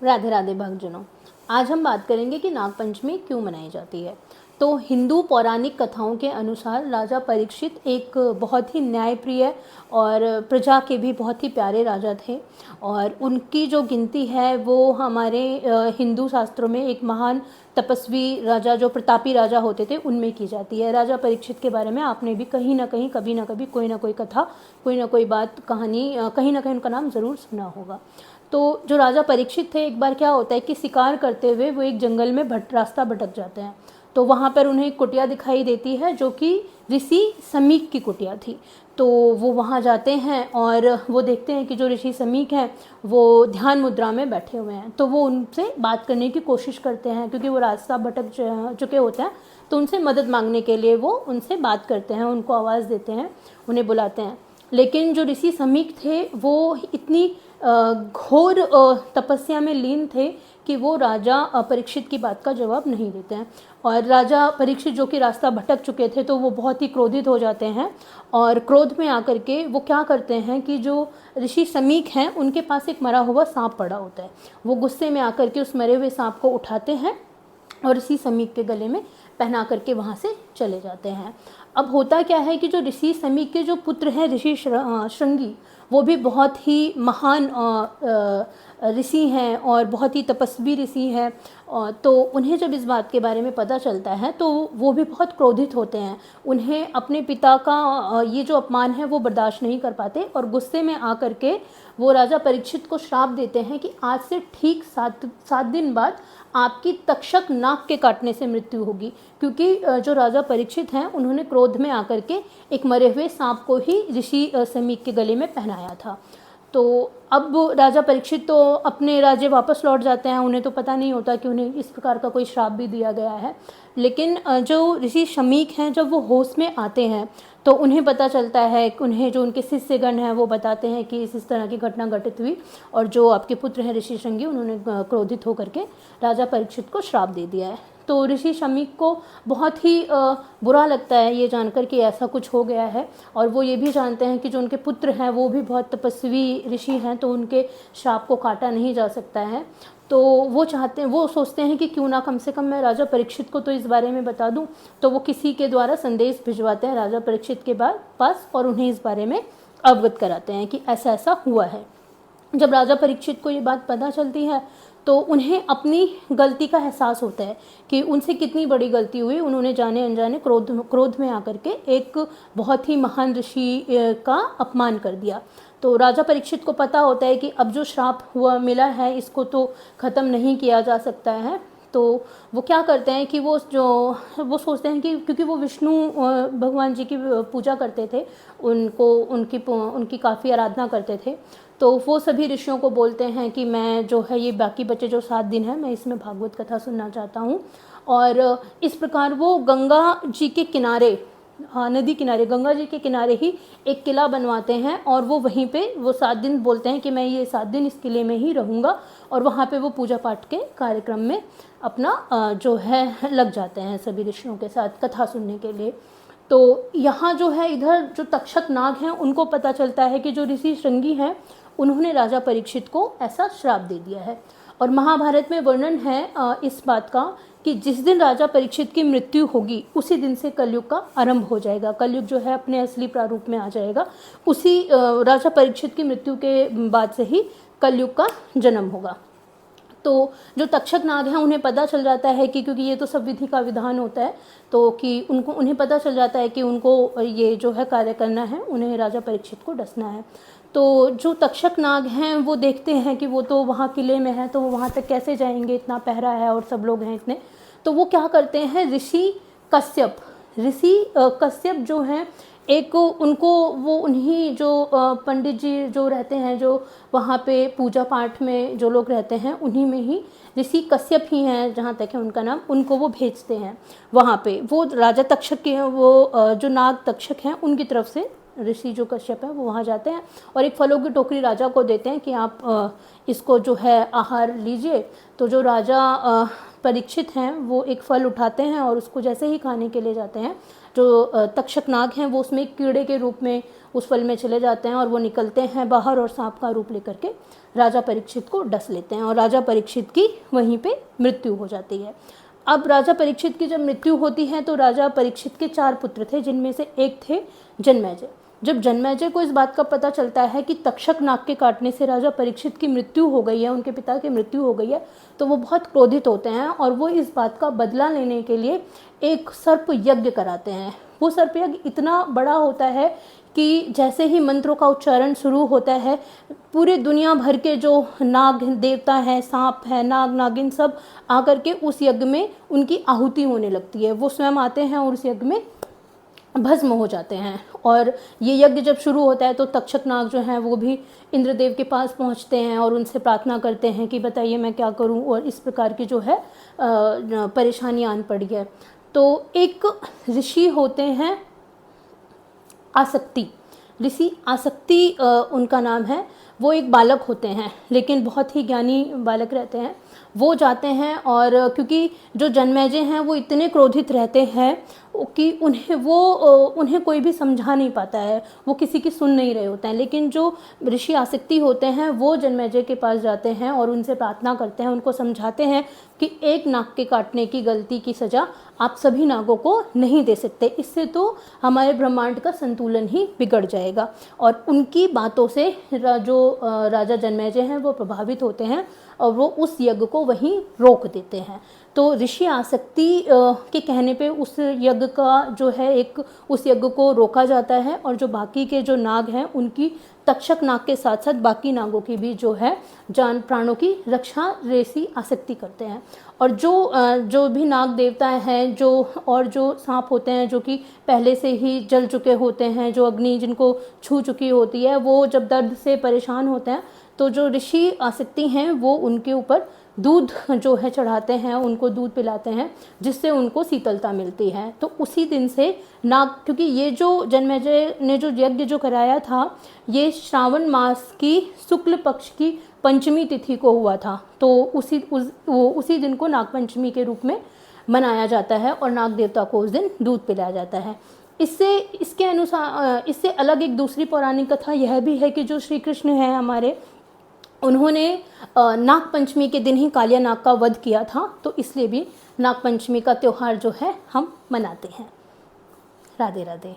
राधे राधे भक्तजनों। आज हम बात करेंगे कि नागपंचमी क्यों मनाई जाती है। तो हिंदू पौराणिक कथाओं के अनुसार राजा परीक्षित एक बहुत ही न्यायप्रिय और प्रजा के भी बहुत ही प्यारे राजा थे, और उनकी जो गिनती है वो हमारे हिंदू शास्त्रों में एक महान तपस्वी राजा, जो प्रतापी राजा होते थे, उनमें की जाती है। राजा परीक्षित के बारे में आपने भी कहीं ना कहीं, कभी ना कभी, कोई ना कोई कथा, कोई ना कोई बात, कहानी, कहीं ना कहीं उनका नाम ज़रूर सुना होगा। तो जो राजा परीक्षित थे, एक बार क्या होता है कि शिकार करते हुए वो एक जंगल में रास्ता भटक जाते हैं। तो वहाँ पर उन्हें एक कुटिया दिखाई देती है जो कि ऋषि समीक की कुटिया थी। तो वो वहाँ जाते हैं और वो देखते हैं कि जो ऋषि समीक हैं वो ध्यान मुद्रा में बैठे हुए हैं। तो वो उनसे बात करने की कोशिश करते हैं, क्योंकि वो रास्ता भटक चुके होते हैं। तो उनसे मदद मांगने के लिए वो उनसे बात करते हैं, उनको आवाज़ देते हैं, उन्हें बुलाते हैं। लेकिन जो ऋषि समीक थे वो इतनी घोर तपस्या में लीन थे कि वो राजा परीक्षित की बात का जवाब नहीं देते हैं। और राजा परीक्षित, जो कि रास्ता भटक चुके थे, तो वो बहुत ही क्रोधित हो जाते हैं। और क्रोध में आकर के वो क्या करते हैं कि जो ऋषि समीक हैं उनके पास एक मरा हुआ सांप पड़ा होता है। वो गुस्से में आकर के उस मरे हुए सांप को उठाते हैं और ऋषि समीक के गले में पहना करके वहाँ से चले जाते हैं। अब होता क्या है कि जो ऋषि समीक के जो पुत्र हैं ऋषि श्रृंगी, वो भी बहुत ही महान ऋषि हैं और बहुत ही तपस्वी ऋषि हैं। तो उन्हें जब इस बात के बारे में पता चलता है तो वो भी बहुत क्रोधित होते हैं। उन्हें अपने पिता का ये जो अपमान है वो बर्दाश्त नहीं कर पाते, और गुस्से में आकर के वो राजा परीक्षित को श्राप देते हैं कि आज से ठीक सात दिन बाद आपकी तक्षक नाग के काटने से मृत्यु होगी। क्योंकि जो राजा परीक्षित हैं उन्होंने क्रोध में आकर के एक मरे हुए सांप को ही ऋषि समीक के गले में पहनाया था। तो अब राजा परीक्षित तो अपने राज्य वापस लौट जाते हैं। उन्हें तो पता नहीं होता कि उन्हें इस प्रकार का कोई श्राप भी दिया गया है। लेकिन जो ऋषि समीक हैं, जब वो होश में आते हैं तो उन्हें पता चलता है, उन्हें जो उनके शिष्यगण हैं वो बताते हैं कि इस तरह की घटना घटित हुई, और जो आपके पुत्र हैं ऋषि श्रृंगी, उन्होंने क्रोधित होकर के राजा परीक्षित को श्राप दे दिया है। तो ऋषि समीक को बहुत ही बुरा लगता है ये जानकर कि ऐसा कुछ हो गया है, और वो ये भी जानते हैं कि जो उनके पुत्र हैं वो भी बहुत तपस्वी ऋषि हैं, तो उनके श्राप को काटा नहीं जा सकता है। तो वो सोचते हैं कि क्यों ना कम से कम मैं राजा परीक्षित को तो इस बारे में बता दूं। तो वो किसी के द्वारा संदेश भिजवाते हैं राजा परीक्षित के पास, और उन्हें इस बारे में अवगत कराते हैं कि ऐसा ऐसा हुआ है। जब राजा परीक्षित को ये बात पता चलती है तो उन्हें अपनी गलती का एहसास होता है कि उनसे कितनी बड़ी गलती हुई। उन्होंने जाने अनजाने क्रोध में आकर के एक बहुत ही महान ऋषि का अपमान कर दिया। तो राजा परीक्षित को पता होता है कि अब जो श्राप मिला है इसको तो ख़त्म नहीं किया जा सकता है। तो वो क्या करते हैं कि वो सोचते हैं कि क्योंकि वो विष्णु भगवान जी की पूजा करते थे, उनकी काफ़ी आराधना करते थे। तो वो सभी ऋषियों को बोलते हैं कि मैं जो है ये बाकी बचे जो 7 दिन है मैं इसमें भागवत कथा सुनना चाहता हूँ। और इस प्रकार वो गंगा जी के किनारे, नदी किनारे, गंगा जी के किनारे ही एक किला बनवाते हैं, और वो वहीं पे वो 7 दिन बोलते हैं कि मैं ये 7 दिन इस किले में ही रहूँगा। और वहाँ पे वो पूजा पाठ के कार्यक्रम में अपना जो है लग जाते हैं सभी ऋषियों के साथ कथा सुनने के लिए। तो यहाँ जो है, इधर जो तक्षक नाग हैं उनको पता चलता है कि जो ऋषि श्रृंगी हैं उन्होंने राजा परीक्षित को ऐसा श्राप दे दिया है। और महाभारत में वर्णन है इस बात का कि जिस दिन राजा परीक्षित की मृत्यु होगी उसी दिन से कलयुग का आरंभ हो जाएगा। कलयुग जो है अपने असली प्रारूप में आ जाएगा। उसी राजा परीक्षित की मृत्यु के बाद से ही कलयुग का जन्म होगा। तो जो तक्षक नाग हैं उन्हें पता चल जाता है कि क्योंकि ये तो सब विधि का विधान होता है, तो कि उन्हें पता चल जाता है कि उनको ये जो है कार्य करना है, उन्हें राजा परीक्षित को डसना है। तो जो तक्षक नाग हैं वो देखते हैं कि वो तो वहाँ किले में है, तो वो वहाँ तक कैसे जाएंगे, इतना पहरा है और सब लोग हैं इतने। तो वो क्या करते हैं, ऋषि कश्यप जो हैं, एक उनको वो उन्हीं जो पंडित जी जो रहते हैं, जो वहाँ पे पूजा पाठ में जो लोग रहते हैं, उन्हीं में ही ऋषि कश्यप ही हैं जहाँ तक है उनका नाम, उनको वो भेजते हैं वहाँ पे। वो राजा तक्षक के हैं, वो जो नाग तक्षक हैं उनकी तरफ से ऋषि जो कश्यप है वो वहाँ जाते हैं और एक फलों की टोकरी राजा को देते हैं कि आप इसको जो है आहार लीजिए। तो जो राजा परीक्षित हैं वो एक फल उठाते हैं और उसको जैसे ही खाने के लिए जाते हैं, जो तक्षक नाग हैं वो उसमें एक कीड़े के रूप में उस फल में चले जाते हैं और वो निकलते हैं बाहर और सांप का रूप लेकर के राजा परीक्षित को डस लेते हैं और राजा परीक्षित की वहीं पे मृत्यु हो जाती है। अब राजा परीक्षित की जब मृत्यु होती है तो राजा परीक्षित के 4 पुत्र थे, जिनमें से एक थे जन्मेजय। जब जन्मेजय को इस बात का पता चलता है कि तक्षक नाग के काटने से राजा परीक्षित की मृत्यु हो गई है, उनके पिता की मृत्यु हो गई है, तो वो बहुत क्रोधित होते हैं और वो इस बात का बदला लेने के लिए एक सर्प यज्ञ कराते हैं। वो सर्प यज्ञ इतना बड़ा होता है कि जैसे ही मंत्रों का उच्चारण शुरू होता है, पूरे दुनिया भर के जो नाग देवता हैं, सांप है, नाग नागिन सब आकर के उस यज्ञ में उनकी आहुति होने लगती है। वो स्वयं आते हैं और उस यज्ञ में भस्म हो जाते हैं। और ये यज्ञ जब शुरू होता है तो तक्षक नाग जो हैं वो भी इंद्रदेव के पास पहुंचते हैं और उनसे प्रार्थना करते हैं कि बताइए मैं क्या करूं, और इस प्रकार की जो है परेशानी आन पड़ी है। तो एक ऋषि होते हैं आसक्ति, ऋषि आसक्ति उनका नाम है। वो एक बालक होते हैं लेकिन बहुत ही ज्ञानी बालक रहते हैं। वो जाते हैं और क्योंकि जो जन्मेजय हैं वो इतने क्रोधित रहते हैं कि उन्हें कोई भी समझा नहीं पाता है, वो किसी की सुन नहीं रहे होते हैं। लेकिन जो ऋषि आसक्ति होते हैं वो जन्मेजय के पास जाते हैं और उनसे प्रार्थना करते हैं, उनको समझाते हैं कि एक नाग के काटने की गलती की सज़ा आप सभी नागों को नहीं दे सकते, इससे तो हमारे ब्रह्मांड का संतुलन ही बिगड़ जाएगा। और उनकी बातों से जो राजा जन्मेजय हैं वो प्रभावित होते हैं और वो उस यज्ञ को वहीं रोक देते हैं। तो ऋषि आसक्ति के कहने पे उस यज्ञ का जो है उस यज्ञ को रोका जाता है और जो बाकी के जो नाग हैं उनकी तक्षक नाग के साथ साथ बाकी नागों की भी जो है जान प्राणों की रक्षा ऋषि आसक्ति करते हैं। और जो भी नाग देवता हैं जो सांप होते हैं जो कि पहले से ही जल चुके होते हैं, जो अग्नि जिनको छू चुकी होती है, वो जब दर्द से परेशान होते हैं तो जो ऋषि आसक्ति हैं वो उनके ऊपर दूध जो है चढ़ाते हैं, उनको दूध पिलाते हैं जिससे उनको शीतलता मिलती है। तो उसी दिन से नाग, क्योंकि ये जो जन्मेजय ने जो यज्ञ जो कराया था ये श्रावण मास की शुक्ल पक्ष की पंचमी तिथि को हुआ था, तो उसी दिन को नागपंचमी के रूप में मनाया जाता है और नाग देवता को उस दिन दूध पिलाया जाता है। इससे अलग एक दूसरी पौराणिक कथा यह भी है कि जो श्री कृष्ण हैं हमारे, उन्होंने नागपंचमी के दिन ही कालिया नाग का वध किया था, तो इसलिए भी नागपंचमी का त्यौहार जो है हम मनाते हैं। राधे राधे।